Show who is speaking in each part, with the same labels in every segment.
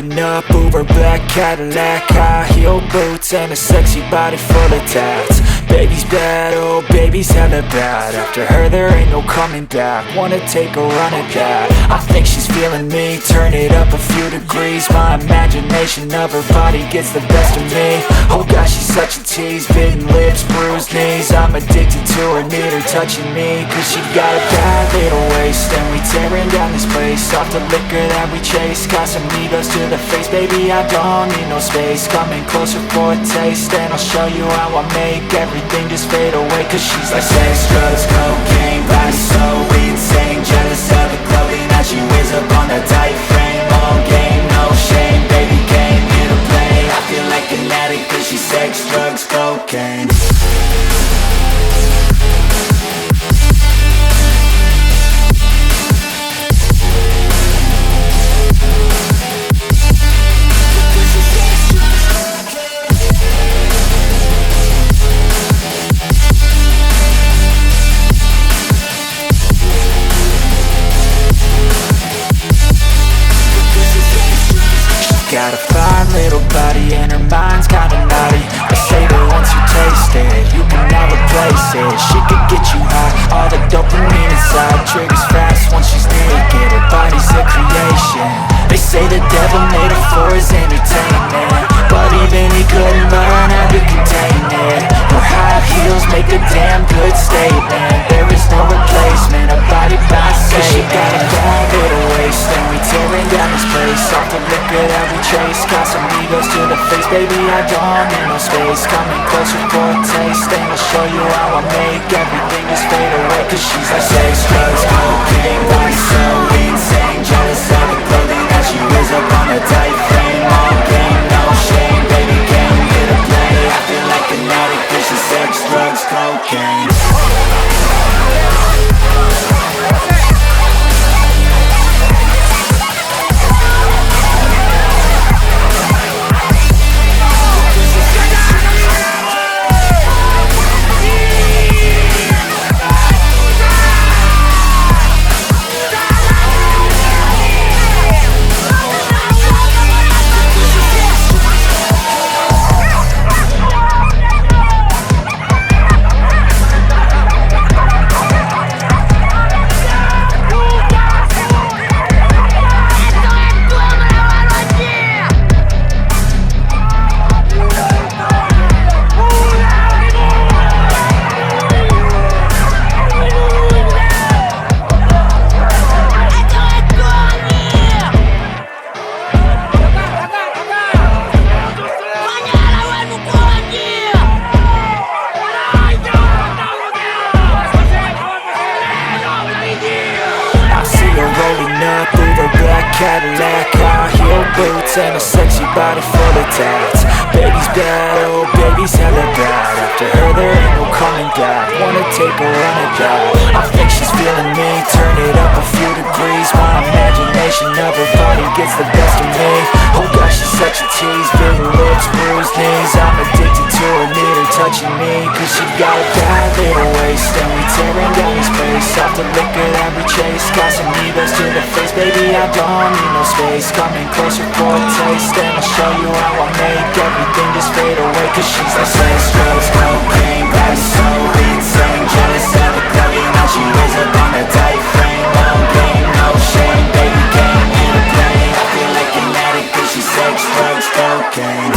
Speaker 1: rolling up, Uber black Cadillac, high heel boots and a sexy body full of tats. Baby's bad, oh baby's hella bad. After her there ain't no coming back. Wanna take a run at that. I think she's feeling me, turn it up a few degrees. My imagination of her body gets the best of me. Oh gosh, she's such a tease, bitten lips, bruised knees. I'm addicted to her, need her touching me, cause she got a bad little waist. And we tearing down this place off the liquor that we chase. Got some egos to the face, baby, I don't need no space. Coming closer for a taste, and I'll show you how I make everything just fade away. Cause she's like sex, drugs, cocaine, body so insane. Jealous of the clothing that she wears up on that tight frame. All game, no shame, baby came here to play. I feel like an addict cause she's sex, drugs, cocaine. Got a fine little body and her mind's kinda naughty. They say that once you taste it, you can never replace it. She could get you high, all the dopamine inside. Triggers fast once she's naked, her body's a creation. They say the devil made her for his entertainment, but even he couldn't learn how to contain it. Her high heels make a damn good statement. There is no replacement, her body by Satan. She got a bad little waist, and we tearing down this place off the liquor that we chase. Got some egos to the face, baby, I don't need no space. Coming closer for a taste, and I'll show you how I make everything just fade away. Cause she's like sex, drugs, cocaine, body so insane. Jealous of the clothing that she wears up on a tight frame. All game, no shame, baby came here to play. I feel like an addict cause she's sex, drugs, cocaine. Cadillac, high heel boots and a sexy body full of tats. Baby's bad, oh baby's hella bad. After her there ain't no coming back. Wanna take a run at that. I think she's feeling me, turn it up a few degrees. My imagination of her body gets the best of me. Oh gosh, she's such a tease, big lips, bruised knees. I'm addicted to her, need her touching me, cause she got a bad little waist. And we tearing down this place off the liquor that we chase. Got some egos to the face, baby, I don't need no space. Coming closer for a taste, and I'll show you how I make everything just fade away. Cause she's like sex, drugs, cocaine, body so insane. Jealous of the clothing that she wears up on a tight frame. All game, no shame, baby came here to play. I feel like an addict cause she's sex, drugs, cocaine.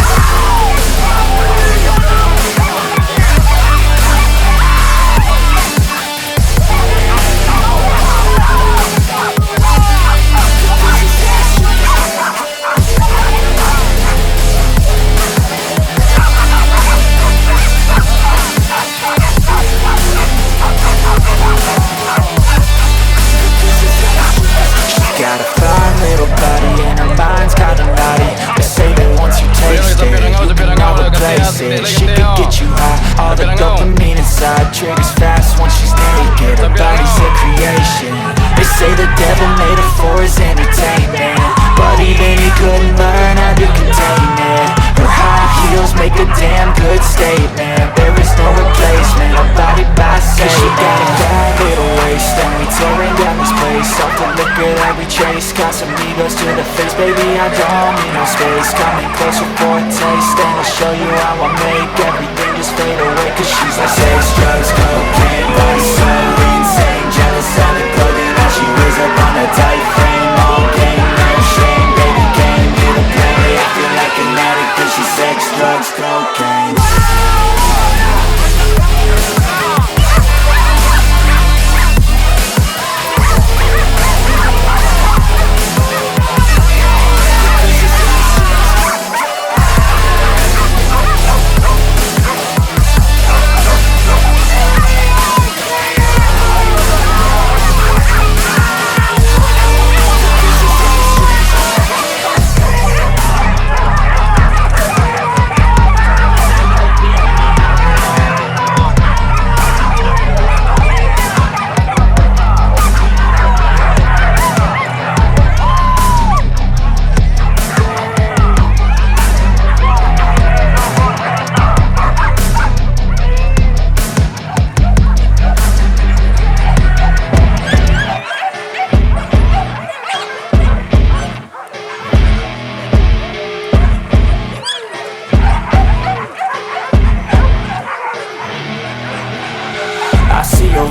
Speaker 1: Got a fine little body and her mind's kinda naughty. They say that once you taste it, you can never replace it. She could get you high, all the dopamine inside. Triggers fast once she's naked, her body's a creation. They say the devil made her for his entertainment, but even he couldn't learn how to contain it. Her high heels make a damn good statement. There is no replacement, her body by Satan. She got a bad little waist, and we tearing down this place off the liquor that we chase. Got some egos to the face, baby, I don't need no no space. Coming closer for a taste, and I'll show you how I make everything just fade away. Cause she's like sex, drugs, cocaine, body so insane. Jealous of the clothing that she wears up on a tight frame. All game, no shame, baby came here to play. I feel like an addict cause she's sex, drugs, cocaine.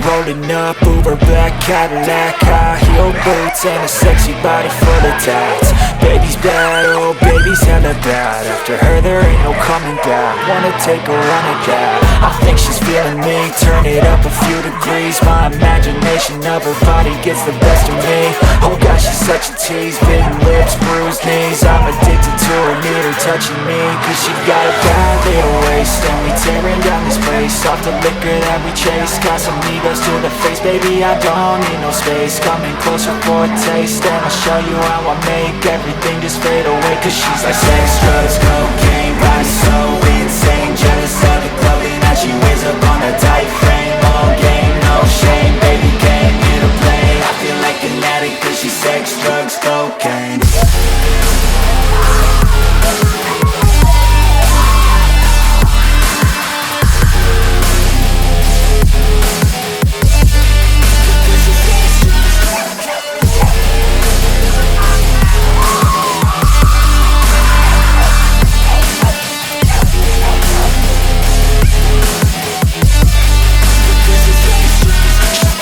Speaker 1: Rolling up, Uber black Cadillac, high heel boots and a sexy body full of tats. Baby's bad, oh baby's hella bad. After her there ain't no coming back. Wanna take a run at that. I think she's feeling me, turn it up a few degrees. My imagination of her body gets the best of me. Oh gosh, she's such a tease, bitten lips, bruised knees. I'm addicted to her, need her touching me. Cause she got a bad little waist, and we tearing down this place. Off the liquor that we chase, got some egos to the face, baby, I don't need no space. Coming closer for a taste, and I'll show you how I make everything just fade away. Cause she's like sex, drugs, cocaine, body so insane. Jealous of the clothing that she wears up on a tight frame. All game, no shame, baby came here to play. I feel like an addict cause she's sex, drugs, cocaine.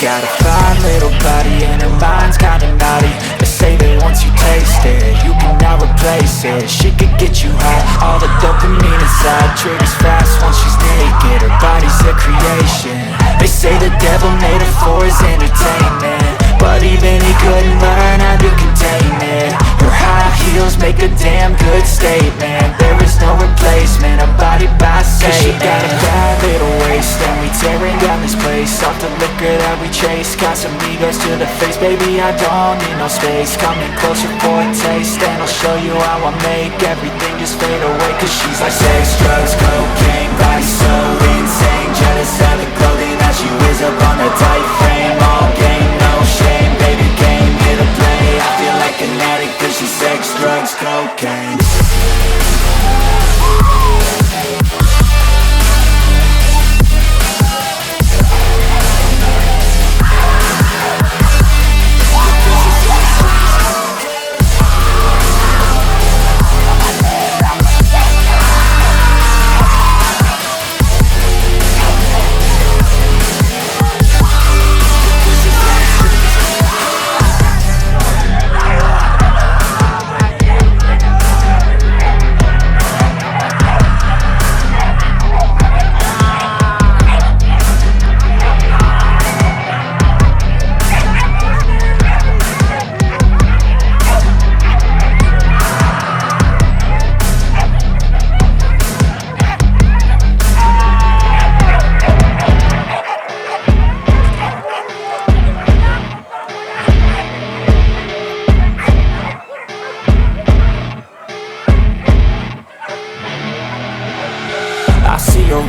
Speaker 1: Got a fine little body and her mind's kinda naughty. They say that once you taste it, you cannot replace it. She could get you high, all the dopamine inside triggers fast once she's naked. Her body's a creation. They say the devil made her for his entertainment, but even he couldn't learn how to contain it. Her high heels make a damn good statement. There is no replacement, a body by Satan. Cause she got a bad little waist, and we tearing down this place. Off the liquor that we chase, got some egos to the face, baby, I don't need no space. Coming closer for a taste, and I'll show you how I make everything just fade away. Cause she's like sex, drugs, cocaine, body so insane. Jealous of the clothing that she wears up on a tight frame. All game, no shame, baby came here to play. I feel like an addict cause she's sex, drugs, cocaine.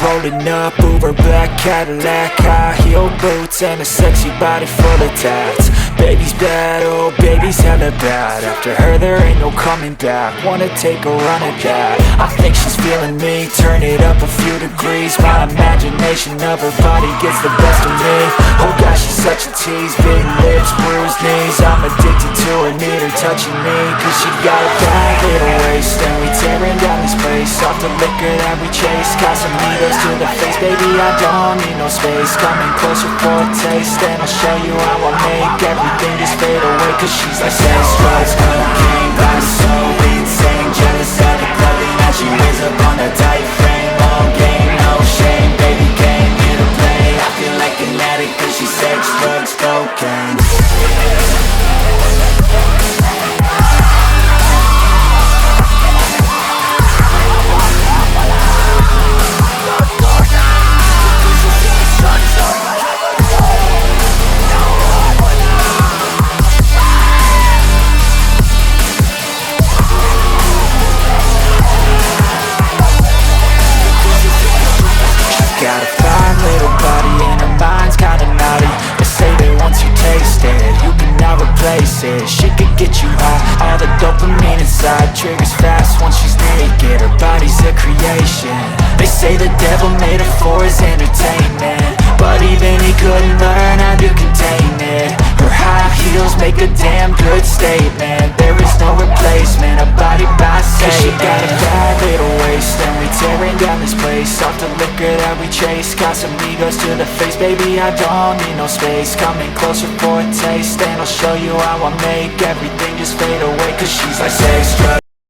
Speaker 1: Rolling up, Uber black Cadillac, high heel boots and a sexy body full of tats. Baby's bad, oh baby's hella bad. After her there ain't no coming back. Wanna take a run at that. I think she's feeling me, turn it up a few degrees. My imagination of her body gets the best of me. Oh gosh, she's such a tease. Big lips, bruised knees. I'm addicted to her, need her touching me. Cause she got a bad little waist, and we tearing down this place. Off the liquor that we chase, Casamigos to the face. Baby, I don't need no space. Coming closer for a taste, and I'll show you how I make everything just fade away. Cause she's like sex, drugs, cocaine, body so insane. Jealous of the clothing that she wears up on a tight frame. All game, no shame, baby came here to play. I feel like an addict cause she's sex, drugs, cocaine. Got a fine little body and her mind's kinda naughty. They say that once you taste it, you cannot replace it. She could get you high, all the dopamine inside triggers fast once she's naked. Her body's a creation. They say the devil made her for his entertainment, but even he couldn't learn how to contain it. Her high heels make a damn good statement. There is no replacement, a body by Satan. She got a bad little waist, and we tearing down this place. Off the liquor that we chase, Casamigos to the face. Baby, I don't need no space. Coming closer for a taste, and I'll show you how I make everything just fade away. Cause she's like sex, drugs.